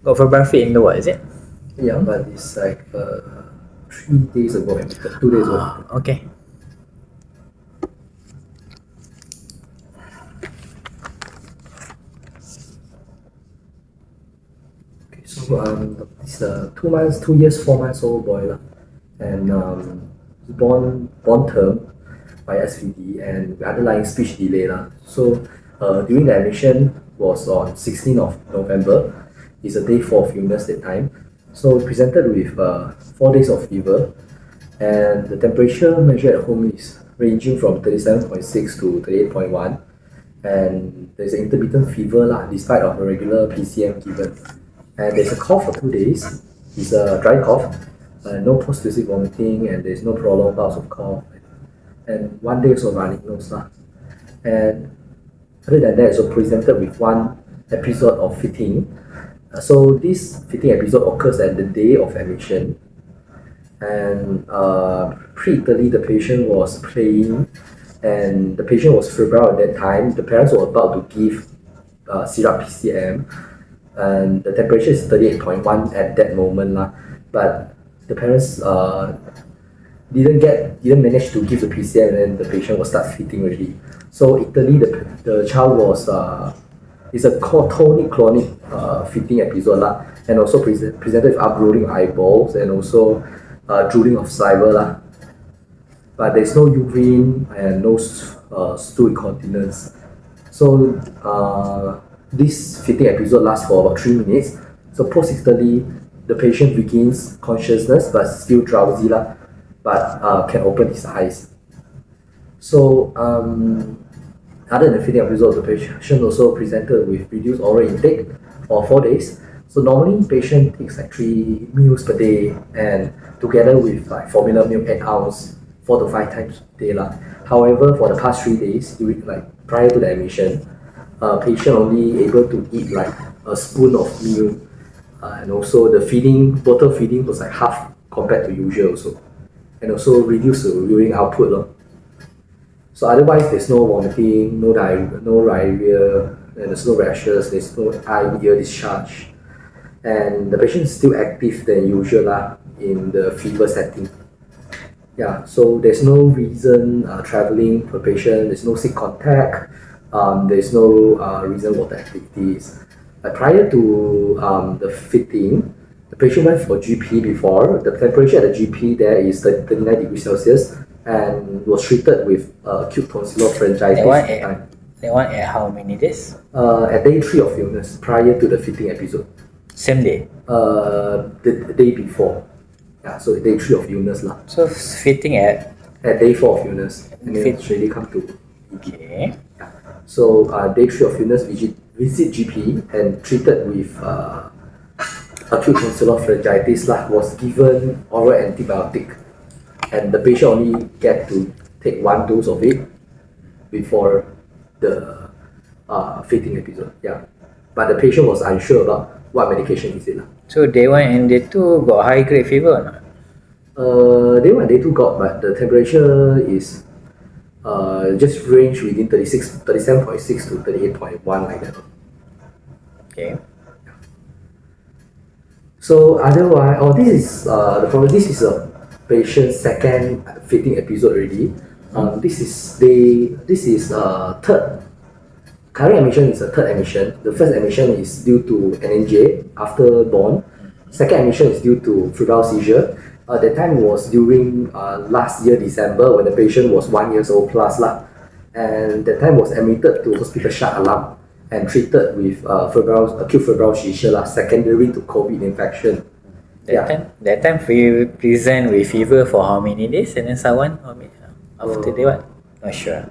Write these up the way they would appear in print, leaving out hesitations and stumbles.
got febrile fit in the what, is it? Yeah, but it's like 3 days ago, 2 days ago. Okay. Okay, so this 2 years, 4 months old boy lah, and born term by SVD and underlying speech delay lah. So during the admission was on 16th of November. It's a day 4 of illness that time. So presented with 4 days of fever, and the temperature measured at home is ranging from 37.6 to 38.1, and there's an intermittent fever lah, despite of a regular PCM given. And there's a cough for 2 days. It's a dry cough, no post-tussive vomiting, and there's no prolonged bouts of cough. And 1 day also running nose lah. And other than that, so presented with 1 episode of fitting. So this fitting episode occurs at the day of admission. And pre-Italy, the patient was playing, and the patient was febrile at that time. The parents were about to give syrup PCM, and the temperature is 38.1 at that moment lah. But the parents didn't manage to give the PCM, and then the patient will start fitting already. So Italy, the child was it's a tonic-clonic fitting episode lah, and also presented with uploading eyeballs and also drooling of saliva lah. But there's no urine and no stool incontinence. So this fitting episode lasts for about 3 minutes. So post-Italy, the patient regains consciousness but still drowsy lah, but can open his eyes. So other than the fitting episode, the patient also presented with reduced oral intake for 4 days. So normally patient takes like 3 meals per day, and together with like formula milk 8 ounce 4 to 5 times a day lah. However, for the past 3 days, during like prior to the admission, patient only able to eat like a spoon of milk, and also the bottle feeding was like half compared to usual also, and also reduce the urine output lor. So otherwise, there's no vomiting, no diarrhea, and there's no rashes, there's no eye ear discharge, and the patient is still active than usual lah in the fever setting. Yeah, so there's no reason traveling for patient, there's no sick contact, there's no reason water activities. Prior to the fitting, the patient went for GP before. The temperature at the GP there is 39 degrees Celsius, and was treated with acute tonsillar pharyngitis. That one at how many days? At day 3 of illness, prior to the fitting episode. Same day? The day before. Yeah, so day 3 of illness lah. So fitting at day 4 of illness, and then it's really come to ED. Okay. Yeah. So day 3 of illness, visit GP and treated with acute tonsillar pharyngitis lah. Was given oral antibiotic, and the patient only get to take 1 dose of it before the fitting episode. Yeah, but the patient was unsure about what medication is it lah. So day 1 and day 2 got high grade fever or not? Day 1 and day 2 got, but the temperature is just range within 37.6 to 38.1 like that. Okay. So otherwise, this is a patient's second fitting episode already. This is third. Current admission is a third admission. The first admission is due to NNJ after born. Second admission is due to febrile seizure. That time was during last year December, when the patient was 1 year old plus lah, and that time was admitted to hospital shock alarm and treated with acute febrile seizure lah, secondary to COVID infection. That time we present with fever for how many days, and then someone after day what? Not sure.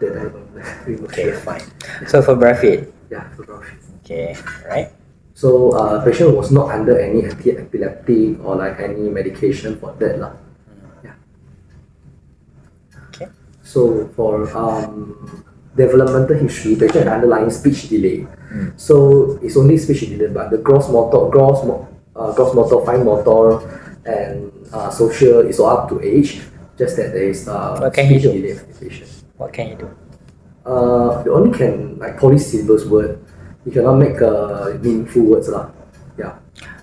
Okay, fine. So febrile fit. Yeah, febrile fit. Okay, right. So patient was not under any anti-epileptic or like any medication for that lah. Yeah. Okay. So for developmental history, patient had underlying speech delay. So it's only speech delay, but the gross motor, fine motor, and social is all up to age. Just that there is speech delay for the patient. What can you do? You only can like polysyllabus word. You cannot make meaningful words lah. Yeah.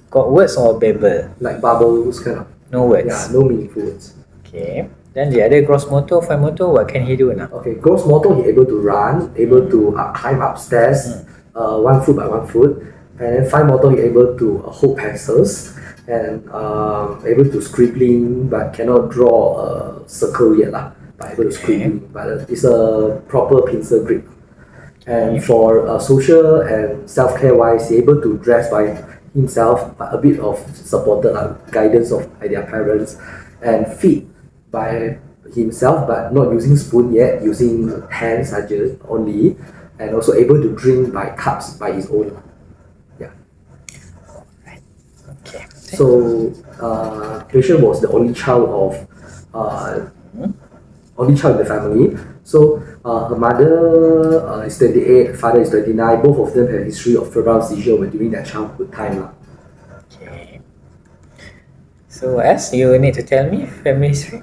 Got words or babble? like bubbles kind of. No words. Yeah, no meaningful words. Okay. Then the other gross motor, fine motor, what can he do now? Okay, gross motor, he able to run, able to climb upstairs, 1 foot by 1 foot, and then fine motor, he able to hold pencils, and able to scribbling, but cannot draw a circle yet lah. But able to scribbling, but it's a proper pencil grip. And for social and self-care wise, he able to dress by himself, but a bit of supported guidance of by their parents, and feed by himself, but not using spoon yet, using hands only, and also able to drink by cups by his own. Yeah. Okay. So patient was the only child of only child in the family. So her mother is 28, father is 29. Both of them have history of febrile seizure when during their childhood time lah. Okay. So as you need to tell me family history.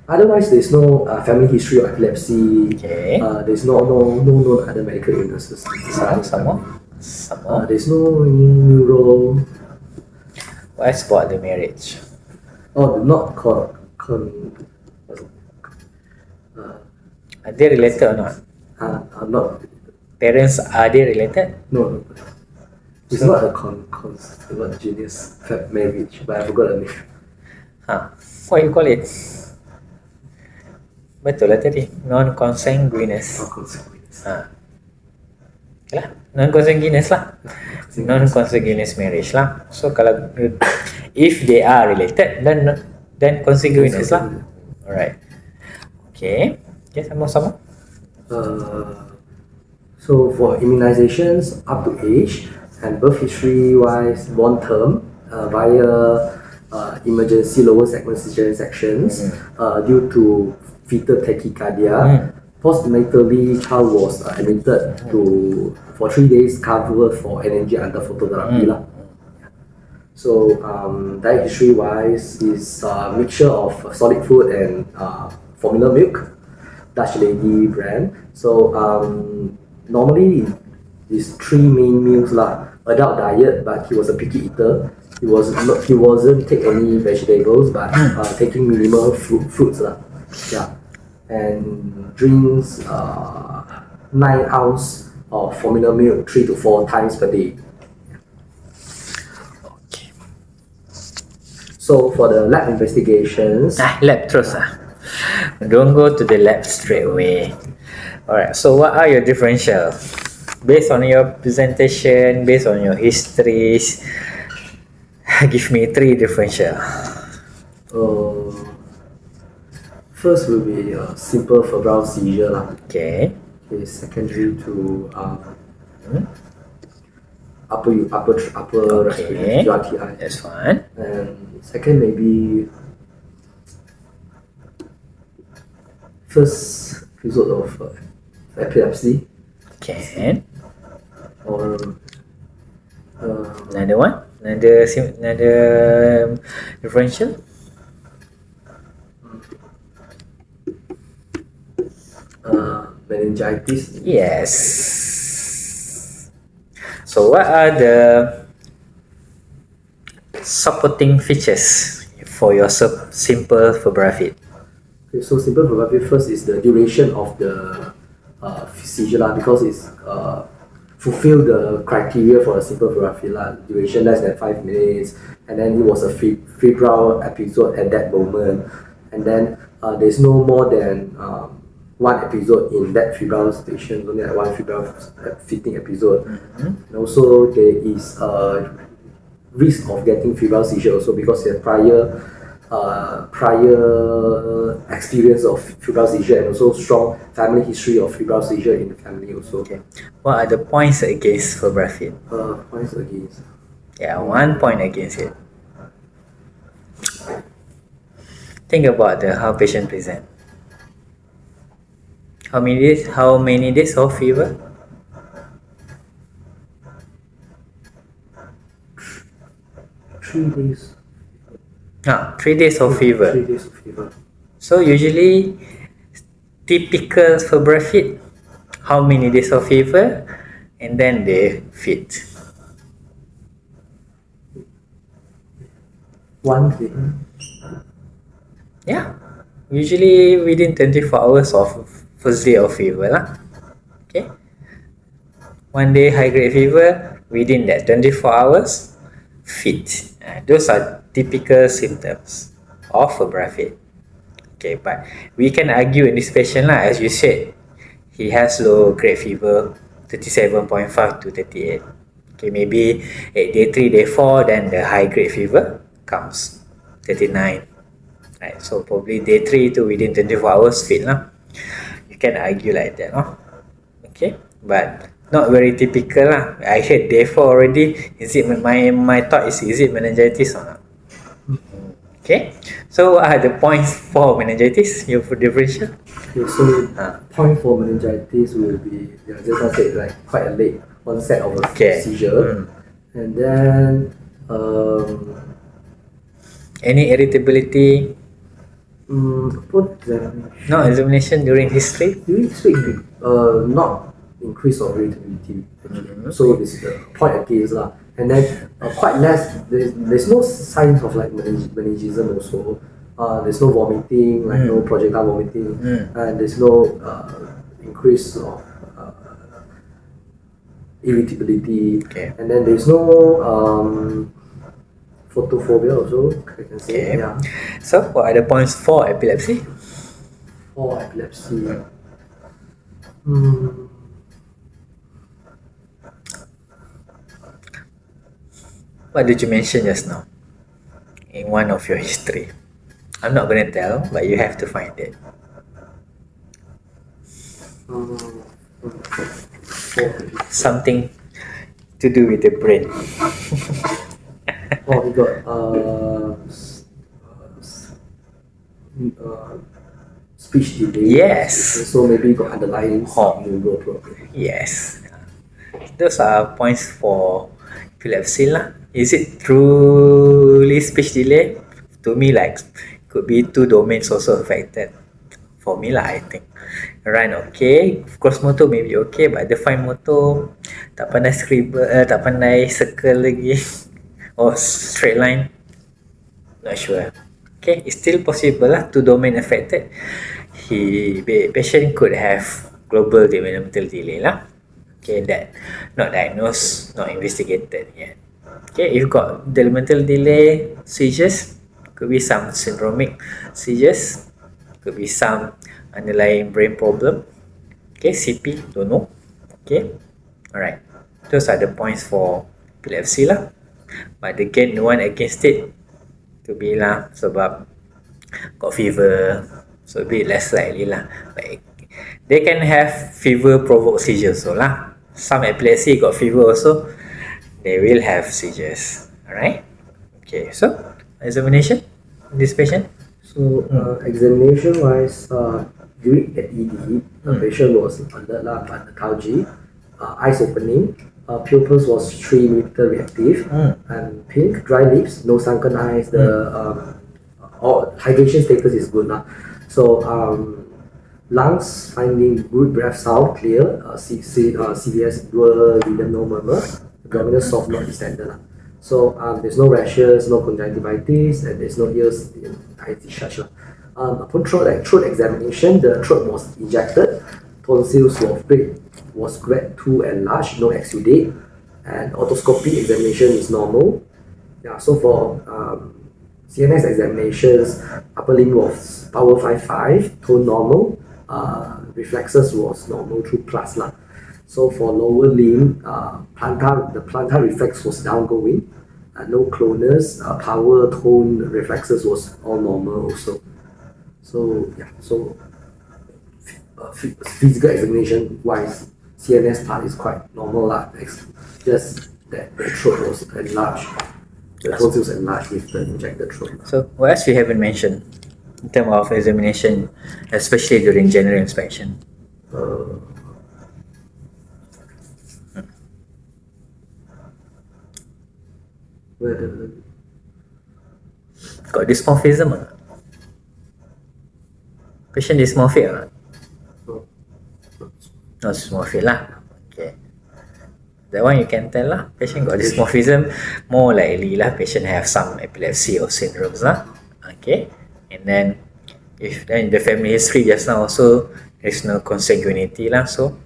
Otherwise, there's no family history of epilepsy. Okay. There's no known other medical illnesses. Some more. There's no neuro. What about the marriage? Oh, not Are they related or not? not. Parents, are they related? No. It's not a genius marriage, but I forgot the name. What you call it? Betul lah tadi. Non-consanguineous. Okay lah. Non-consanguineous lah. Non-consanguineous marriage lah. So kalau if they are related, then consanguineous lah. Alright. Okay. Okay, sama-sama. So for immunizations up to age and birth history wise, born term via emergency lower segment cesarean sections due to fetal tachycardia. Postnatally, child was admitted for 3 days covered for NNG under phototherapy lah. So diet history wise is a mixture of solid food and formula milk, Dutch Lady brand. So normally these 3 main meals lah. Adult diet, but he was a picky eater. He wasn't take any vegetables, but taking minimal fruits lah. Yeah, and drinks 9 ounce of formula milk 3 to 4 times per day. Okay. So for the lab investigations, Lab terus lah. Don't go to the lab straight away. Alright, so what are your differential? Based on your presentation, based on your histories, give me 3 differential. first will be simple febrile seizure lah. Okay. Secondary to upper respiratory URTI. That's fine. And second maybe first episode of epilepsy. Can. Or Another one? Another differential? meningitis. Yes. So what are the supporting features for your simple febrile fit? Okay, so simple febrile fit first is the duration of the seizure lah, because it's fulfill the criteria for a simple febrile fit lah. Duration less than 5 minutes, and then it was a febrile episode at that moment, and then there's no more than 1 episode in that febrile station, only like 1 febrile fitting episode. And also there is a risk of getting febrile seizure also, because there's prior experience of febrile seizure and also strong family history of febrile seizure in the family also. Okay. What are the points against febrile fit? Points against. Yeah, 1 point against it. Think about how patient present. How many days of fever? 3 days. 3 days of fever. 3 days of fever. So usually, typical febrile fit, how many days of fever, and then they fit. 1 day. Yeah, usually within 24 hours of first day of fever lah. Okay, 1 day high grade fever, within that 24 hours, fit. Those are typical symptoms of febrile fit. Okay, but we can argue in this patient lah, as you said, he has low grade fever, 37.5 to 38. Okay, maybe at day 3, day 4, then the high grade fever comes, 39. Right, so probably day 3 to within 24 hours fit lah. You can argue like that, no? Okay, but not very typical lah. I heard day 4 already. Is it my thought is it meningitis or not? Okay, so what are the points for meningitis? Your differential? Okay, so point for meningitis will be, just now said, like quite a late onset of a seizure. And then any irritability? Examination. No examination during history? During history, not increase of irritability actually. So this is the point against lah. And then quite less, there's no signs of like meningism also. There's no vomiting, like no projectile vomiting, and there's no increase of irritability. Okay. And then there's no photophobia also, I can say. Okay. Yeah. So what are the points for epilepsy? For epilepsy. What did you mention just now in one of your history? I'm not going to tell, but you have to find it. Something to do with the brain. Oh, he got speech delay. Yes. So maybe he got underlying neural problem. Yes. Those are points for epilepsy lah. Is it truly speech delay? To me, like, could be 2 domains also affected. For me lah, I think. Run okay, cross motor maybe okay, but the fine motor tak pandai scribble, tak pandai circle lagi. Or straight line. Not sure. Okay, it's still possible lah, 2 domain affected. Patient could have global developmental delay lah. Okay, that not diagnosed, not investigated yet. Okay, if got developmental delay, seizures, could be some syndromic seizures, could be some underlying brain problem. Okay, CP, don't know. Okay, alright. Those are the points for epilepsy lah. But again, no one against it. To be lah, sebab got fever, so a bit less likely lah. But they can have fever provoke seizures so lah. Some epilepsy got fever also, they will have seizures. Alright. Okay, so examination this patient. So examination wise, during at ED, the patient was alert lah, but lethargy, eyes opening, pupils was 3 millimeter reactive, and pink, dry lips, no sunken eyes. The hydration status is good lah. So lungs finding good, breath sound clear, CVS dual rhythm, no murmur, abdominal soft, not distended lah. So there's no rashes, no conjunctivitis, and there's no ears in eye discharge lah. Upon throat examination, the throat was injected, tonsils was grade 2 and large, no exudate, and otoscopy examination is normal. Yeah, so for CNS examinations, upper limb was power 5.5, tone normal, reflexes was normal through plus lah. So for lower limb, the plantar reflex was downgoing, no clonus, power, tone, reflexes was all normal also. So yeah, so physical examination wise, CNS part is quite normal lah. Just that the throat was enlarged, the tonsils enlarged with the injected throat. So what else you haven't mentioned in terms of examination, especially during general inspection? Got dysmorphism or not? Patient dysmorphic or not? No dysmorphic lah. Okay. That one you can tell lah. Patient got dysmorphism, more likely lah patient have some epilepsy or syndromes lah. Okay, and then if then the family history just now also there's no consanguinity lah, so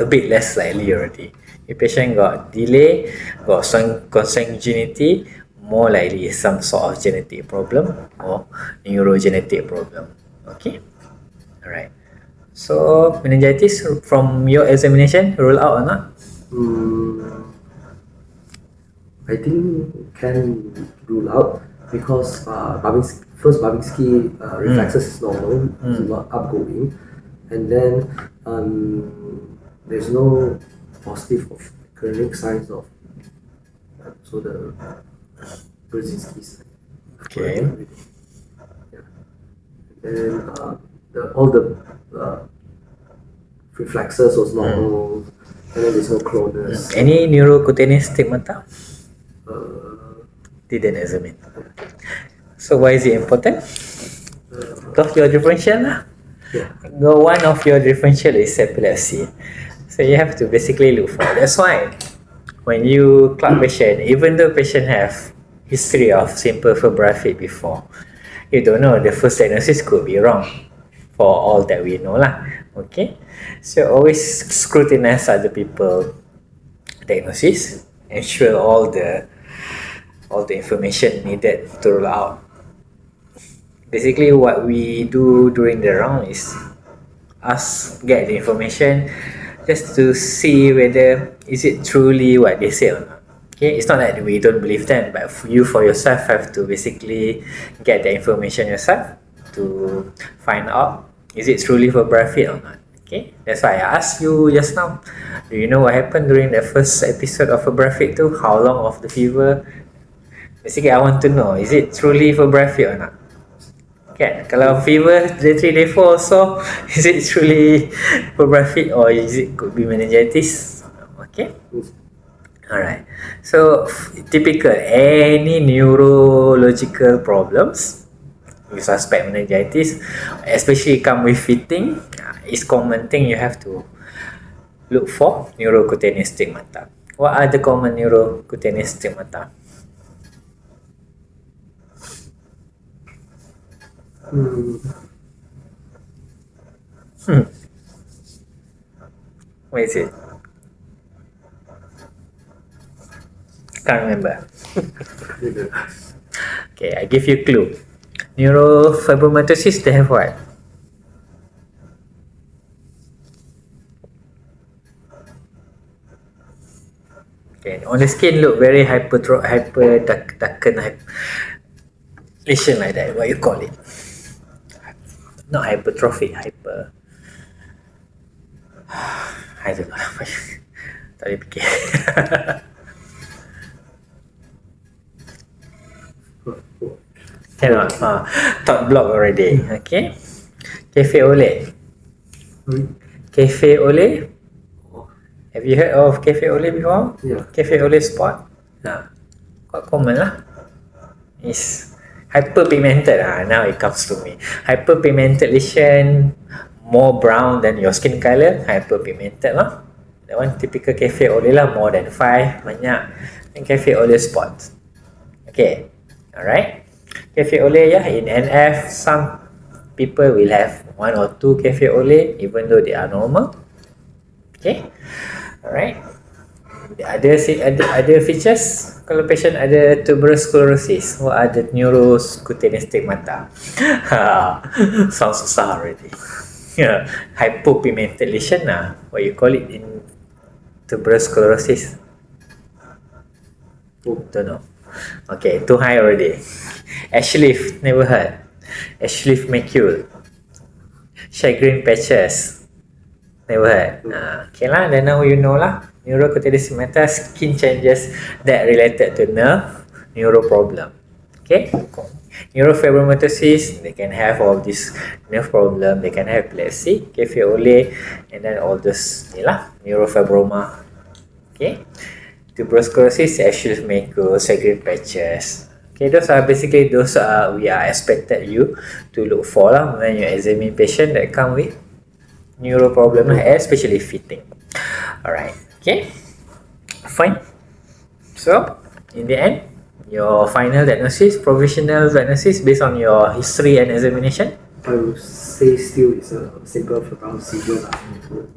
a bit less likely already. If patient got delay, got some consanguinity, more likely some sort of genetic problem or neurogenetic problem. Okay, alright. So meningitis from your examination rule out or not? I think can rule out because Babinski reflexes is normal, it's not upgoing, and then there's no positive of clinic signs of so the Brzezinski's. Okay. Yeah. And all the reflexes was normal, and then there's no clonus. Any neurocutaneous stigmata? Didn't examine. So why is it important? Because your differential lah. Yeah. One of your differential is epilepsy. So you have to basically look for. That's why when you clock patient, even though patient have history of simple febrile fit before, you don't know, the first diagnosis could be wrong for all that we know lah. Okay, so always scrutinize other people diagnosis, ensure all the information needed to rule out. Basically what we do during the round is get the information just to see whether is it truly what they say or not. Okay, it's not that we don't believe them, but you for yourself have to basically get the information yourself to find out is it truly febrile fit or not. Okay, that's why I asked you just now, do you know what happened during the first episode of febrile fit too? How long of the fever? Basically I want to know, is it truly febrile fit or not? Okay, kalau fever day 3 day 4 also, is it truly febrile fit or is it could be meningitis? Okay, alright. So typical any neurological problems you suspect meningitis, especially come with fitting, is common thing you have to look for neurocutaneous stigmata. What are the common neurocutaneous stigmata? What is it? Can't remember. Okay, I give you clue. Neurofibromatosis, they have what? Okay, on the skin look very darken lesion like that. What you call it? Not hypertrophic, hyper. I don't know. Tak boleh fikir. Cannot. Thought block already. Okay. Cafe au lait. Cafe au lait. Have you heard of cafe au lait before? Yeah. Cafe au lait spot. Quite common lah. Is hyperpigmented. Now it comes to me. Hyperpigmented lesion, more brown than your skin color, hyperpigmented lah. That one typical cafe au lait lah, more than 5, banyak. And cafe au lait spots. Okay, alright. Cafe au lait, yeah, in NF, some people will have 1 or 2 cafe au lait, even though they are normal. Okay, alright. The other features, kalau patient ada tuberous sclerosis, what are the neurocutaneous stigmata? Sounds susah already. Yeah, hypopigmented lesion lah. What you call it in tuberous sclerosis? Don't know. Okay, too high already. Ashleaf, never heard. Ashleaf macule. Chagrin patches, never heard. Okay lah, then now you know lah. Neurocutaneous stigmata, skin changes that related to nerve, neuro problem. Okay, neurofibromatosis, they can have all this nerve problem, they can have epilepsy, cafe au lait, and then all this ni lah, neurofibroma. Okay, tuberous sclerosis, Ashleaf macule, Chagrin patches. Okay, those are basically we are expected you to look for lah when you examine patient that come with neuro problem, especially fitting. Alright. Okay, Fine. So, in the end, your final diagnosis, provisional diagnosis based on your history and examination. I would say still it's a simple febrile seizure.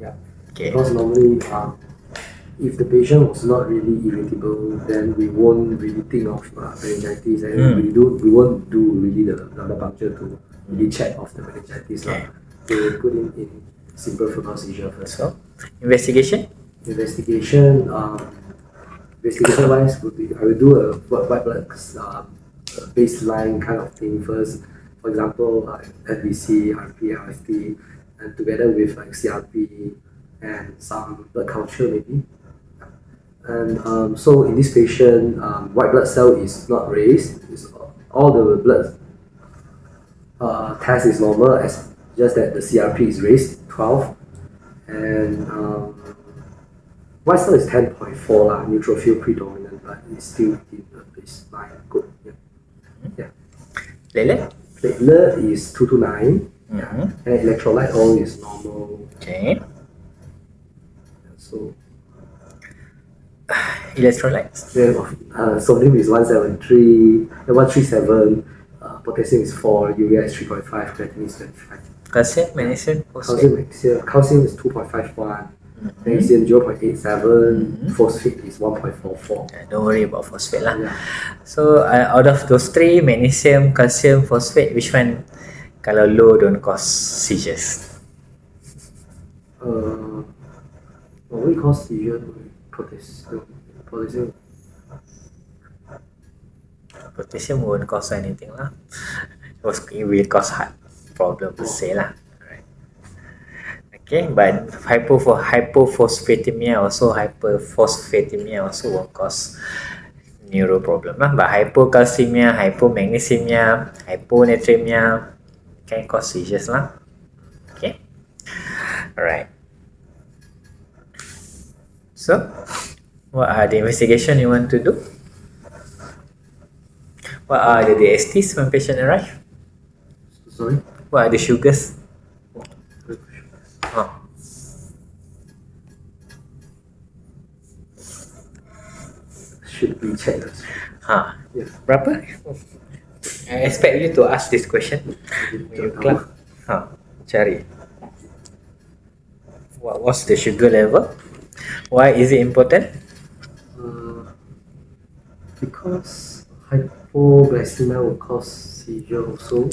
Yeah. Okay. Because normally, if the patient was not really irritable, then we won't really think of meningitis, and we won't do really the lumbar puncture to really check of the meningitis. Okay. We will put in simple febrile seizure first. So, investigation. Investigation wise would be I will do a white blood baseline kind of thing first. For example, FBC, RP, RFT, and together with like CRP and some blood culture maybe. And so in this patient, white blood cell is not raised. It's all the blood test is normal, as just that the CRP is raised 12, and white cell is 10.4 lah, neutrophil predominant, but it's still within the baseline. Good. Yeah. Platelet. Platelet is 229, and electrolyte all is normal. Okay. So Electrolytes. then sodium is 173, 137, potassium is 4, urea is 3.5, creatinine is 25. Calcium, magnesium, phosphate. Calcium is 2.51, magnesium 0.87, phosphate is 1.44. Yeah, don't worry about phosphate lah. Yeah. So out of those three, magnesium, calcium, phosphate, which one kalau low don't cause seizures? What we call seizure, potassium. Potassium won't cause anything lah. It will cause heart problem per se lah. Right. Okay, but hypophosphatemia also won't cause neuro problem lah. But hypocalcemia, hypomagnesemia, hyponatremia can cause seizures lah. Okay. Alright. So, what are the investigation you want to do? What are the DSTs when patient arrive? Sorry? What are the sugars? Should be checked. Yeah. Berapa? I expect you to ask this question. You clap. Cari. What's the sugar level? Why is it important? Because hypoglycemia will cause seizure also.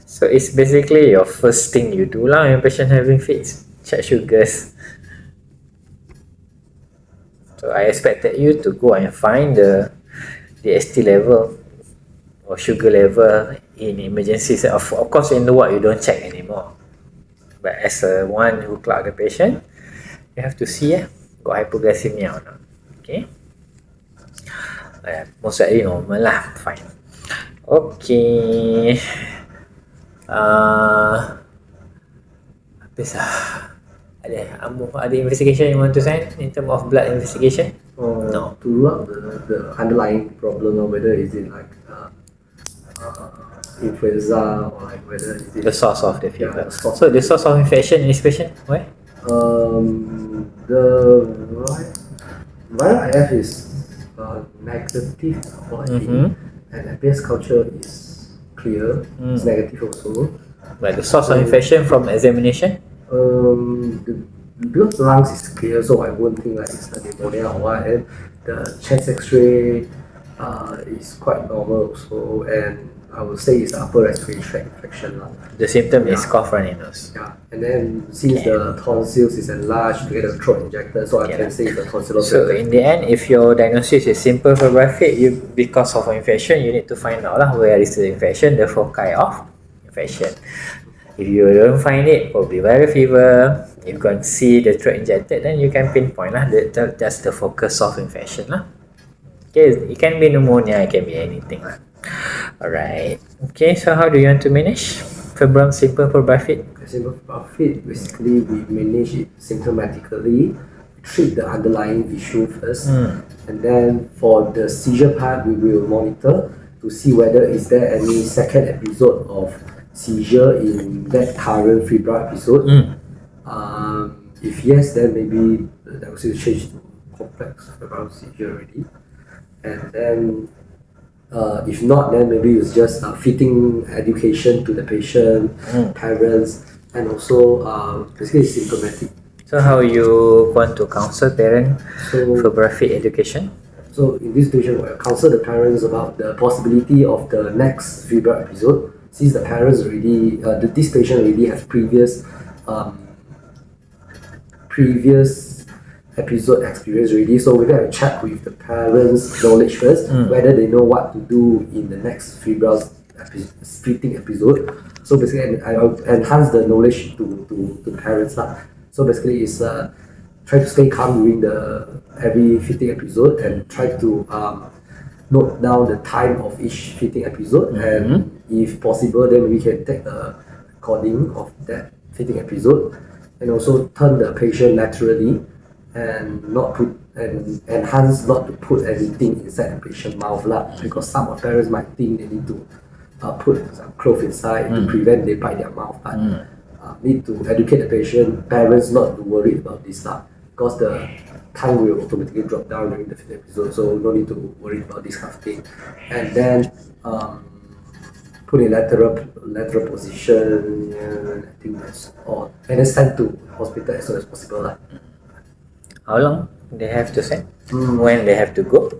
So it's basically your first thing you do lah when patient having fits. Check sugars. So I expected you to go and find the ST level or sugar level in emergencies. Of course in the ward you don't check anymore. But as one who clerk the patient, you have to see got hypoglycemia or not. Okay. Most likely normal lah. Fine. Okay. Ada investigation you want to send in terms of blood investigation? No. To rule out the underlying problem, or whether is it like influenza, or like whether is it The source of the fever. Yeah, So the source of infection in this patient, where? The viral IF is negative quality, and FBS culture is clear. It's negative also. But the source of infection from examination? Because the lungs is clear, so I won't think like it's a pneumonia or what. And the chest X-ray is quite normal also, and I would say it's upper respiratory tract infection. The symptom is cough, runny nose. Yeah, and then since the tonsils is enlarged to get a throat injected, so I can say it's a tonsillosa. So in the end, if your diagnosis is simple febrile fit, because of infection, you need to find out where is the infection, the foci of infection. If you don't find it, probably viral fever. You can see the throat injected, then you can pinpoint that's the focus of infection lah. Okay, it can be pneumonia, it can be anything lah. Alright. Okay, so how do you want to manage febrile simple febrile fit? Simple febrile fit, basically we manage it symptomatically, treat the underlying issue first, and then for the seizure part, we will monitor to see whether is there any second episode of seizure in that current febrile episode. If yes, then maybe the diagnosis change to complex febrile seizure already. And then if not, then maybe it's just fitting education to the patient, parents, and also basically symptomatic. So how you want to counsel parent So- for graphic education? So in this situation, we'll counsel the parents about the possibility of the next febrile episode. Since the parents already, this patient already has previous episode experience already, so we're going to check with the parents' knowledge first, whether they know what to do in the next febrile fitting episode. So basically, I'll enhance the knowledge to parents lah. So basically, it's try to stay calm during every fitting episode and try to note down the time of each fitting episode, and if possible, then we can take a recording of that fitting episode, and also turn the patient laterally and not put and enhance not to put anything inside the patient mouth lah, because some of parents might think they need to put some cloth inside to prevent they bite their mouth, but need to educate the parents not to worry about this lah, because the tongue will automatically drop down during the fifth episode, so no need to worry about this kind of thing. And then put in lateral position, and I think that's all. And then send to hospital as soon as possible lah. How long they have to send? When they have to go?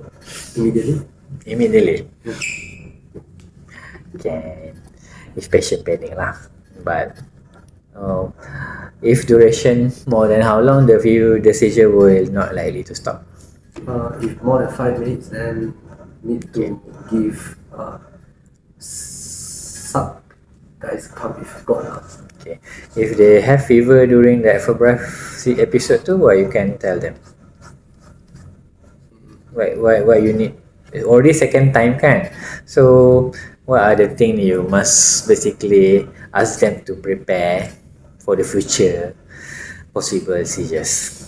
Immediately. Immediately. Okay. If patient pending lah. But if duration more than how long, the seizure will not likely to stop. If more than 5 minutes, then need to give sub-diazepam if got. Okay. If they have fever during that febrile episode too, what you can tell them? Why you need? It's already second time kan? So what are the things you must basically ask them to prepare for the future possible seizures?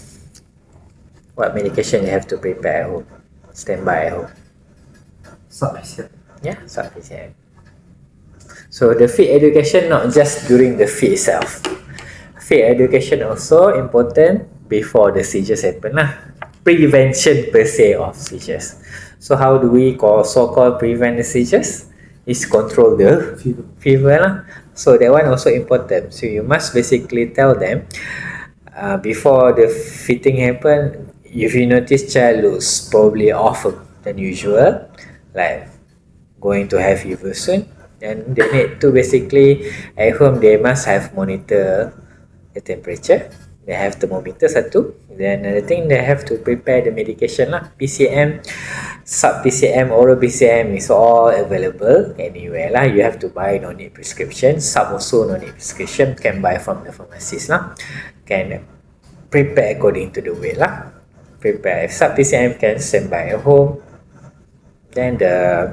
What medication you have to prepare at home? Standby at home. Sub-PCM. Yeah, sub-PCM. So the fit education not just during the fit itself. Fit education also important before the seizures happen lah. Prevention per se of seizures. So how do we so-called prevent the seizures? Is control the fever lah. So that one also important. So you must basically tell them before the fitting happen, if you notice child looks probably off than usual, like going to have fever soon, then they need to basically at home they must have monitor the temperature. They have thermometer satu. Then another thing, they have to prepare the medication lah. PCM, sub-PCM, oral PCM is all available anywhere lah. You have to buy, no need prescription. Sub also no need prescription, can buy from the pharmacist lah. Can prepare according to the weight lah. Prepare. If sub-PCM can stand by at home. Then the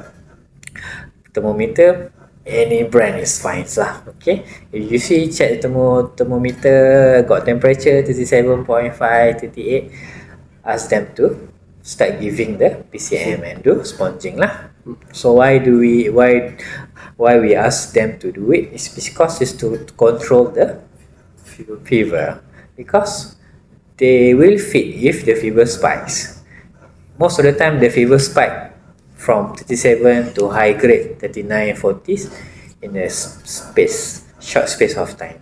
thermometer, any brand is fine lah. Okay, if you see check the thermometer got temperature 37.5, 38, ask them to start giving the PCM and do sponging lah. So why we ask them to do it? It's because it's to control the fever, because they will fit if the fever spikes. Most of the time the fever spike from 37 to high grade 39, 40s in a short space of time.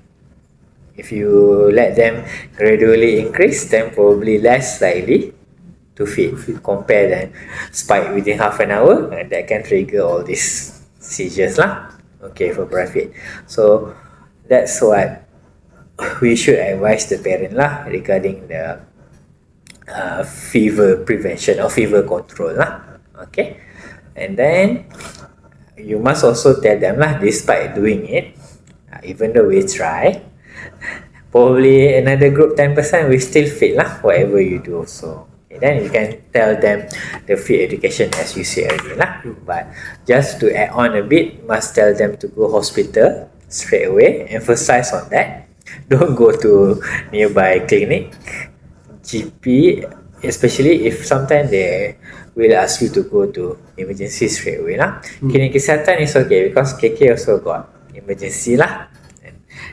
If you let them gradually increase, then probably less likely to fit compare than spike within half an hour, and that can trigger all these seizures lah. Okay, for profit. So that's what we should advise the parent lah regarding the fever prevention or fever control lah. Okay, and then you must also tell them lah, despite doing it, even though we try, probably another group 10% will still fit lah whatever you do. So okay, then you can tell them the fit education as you say earlier lah. But just to add on a bit, must tell them to go hospital straight away. Emphasize on that. Don't go to nearby clinic, GP, especially if sometimes they will ask you to go to emergency straight away lah. Klinik kesihatan is okay because KK also got emergency lah.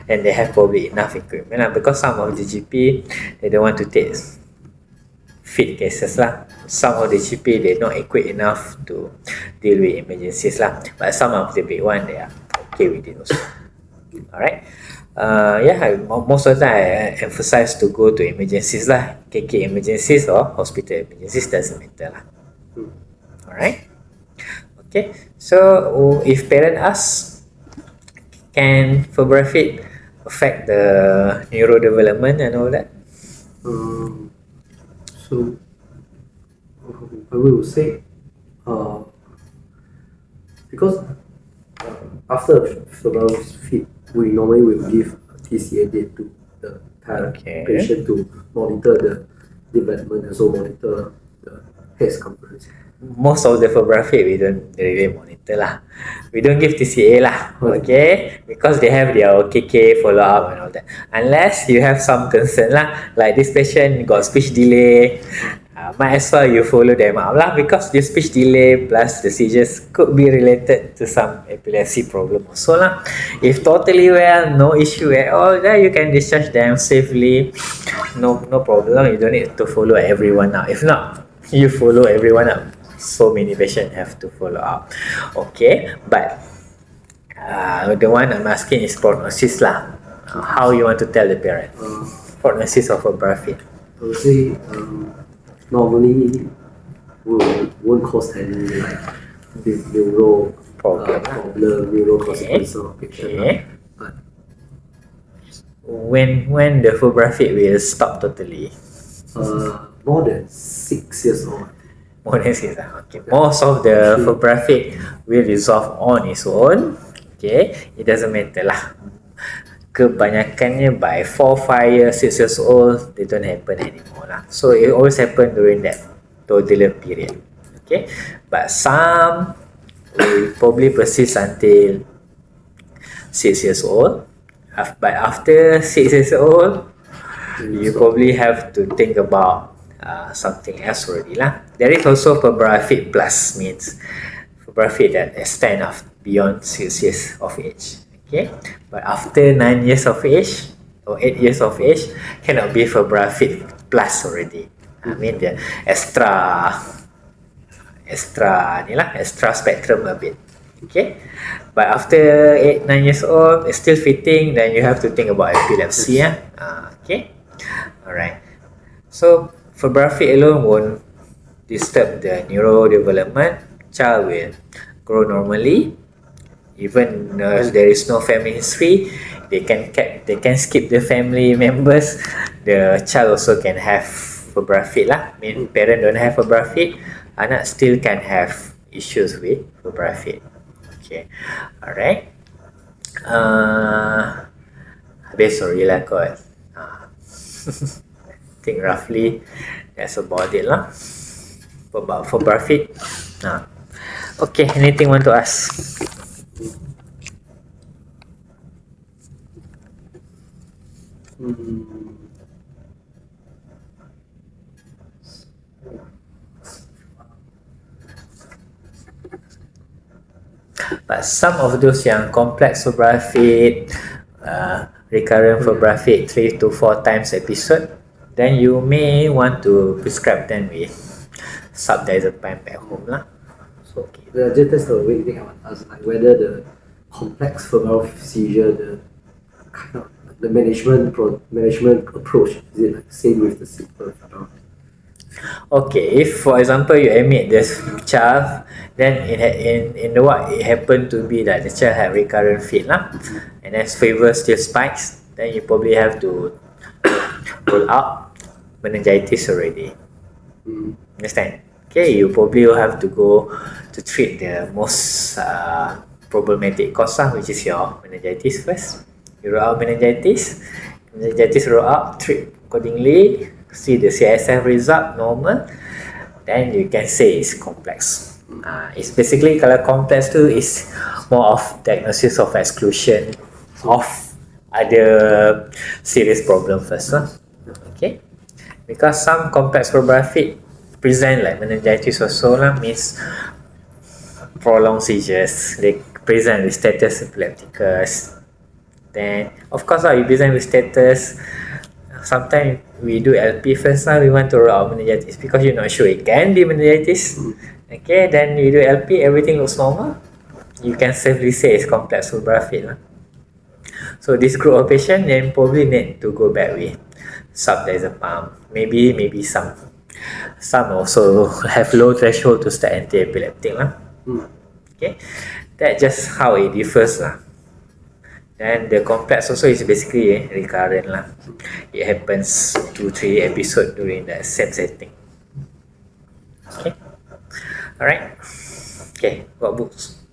and they have probably enough equipment lah, because some of the GP they don't want to take fit cases lah. Some of the GP they not equipped enough to deal with emergencies lah, but some of the big one they are okay with it also. Alright. Most of the time I emphasize to go to emergencies lah. KK emergencies or hospital emergencies, doesn't matter lah. Alright. Okay. So if parent ask, can febrile fit affect the neurodevelopment and all that? So I will say, because after febrile fit, we normally will give TCA date to the patient to monitor the development and so monitor the head circumference. Most of the febrile fit we don't really monitor lah. We don't give TCA lah, okay? Because they have their KK follow up and all that. Unless you have some concern lah, like this patient got speech delay, might as well you follow them up lah, because the speech delay plus the seizures could be related to some epilepsy problem also lah. If totally well, no issue at all, then you can discharge them safely, no problem. You don't need to follow everyone up. If not, you follow everyone up, so many patients have to follow up. Okay, but the one I'm asking is prognosis lah. How you want to tell the parent prognosis of febrile fit? I would say normally won't cause any like neuro problem, neuro consequences of patient. But when the febrile fit will stop totally? More than 6 years old. More than 6 years. Okay. Most of the febrile fit will resolve on its own. Okay, it doesn't matter lah. Kebanyakannya by 4, 5 years, 6 years old, they don't happen anymore lah. So it always happen during that toddler period. Okay, but some will probably persist until 6 years old. But after 6 years old, you probably have to think about something else already lah. There is also febrile fit plus, means febrile fit that extend of beyond 6 years of age. Okay, but after 9 years of age or 8 years of age, cannot be febrile fit plus already. I mean the extra spectrum a bit. Okay, but after 8, 9 years old, it's still fitting, then you have to think about epilepsy. Okay, alright. So febrile fit alone won't disturb the neurodevelopment. Child will grow normally. Even there is no family history, they can skip the family members. The child also can have febrile fit lah. I mean parent don't have febrile fit, anak still can have issues with febrile fit. Okay, alright. Habis sorry lah kot. Think roughly that's about it lah. About febrile fit. Okay, anything want to ask? But some of those yang complex febrile fit, recurrent febrile fit 3 to 4 times episode, then you may want to prescribe them with subdiazepam at home lah. So that's the way thing I want to ask, like whether the complex febrile seizure, the kind of the management approach, is it like same with the simple febrile? Okay, if for example you admit this child, then in the what it happened to be that the child had recurrent fit lah, and then fever still spikes, then you probably have to rule out meningitis already. Understand? Okay, you probably will have to go to treat the most problematic cause lah, which is your meningitis first. You rule out meningitis rule out, treat accordingly, see the CSF result normal, then you can say it's complex. It's basically kalau complex tu is more of diagnosis of exclusion of other serious problem first lah. Okay, because some complex febrile fit present like meningitis also lah, means prolonged seizures, they present with status epilepticus, Then of course we present with status. Sometimes we do LP first now, we want to rule out meningitis because you're not sure it can be meningitis. Okay, then you do LP, everything looks normal. You can safely say it's complex febrile. So this group of patients then probably need to go back with subdiazepam. Maybe some also have low threshold to start anti-epileptic lah. Okay, that's just how it differs lah. And the complex also is basically recurrent lah. It happens 2-3 episodes during the same setting. Okay, alright. Okay, got books.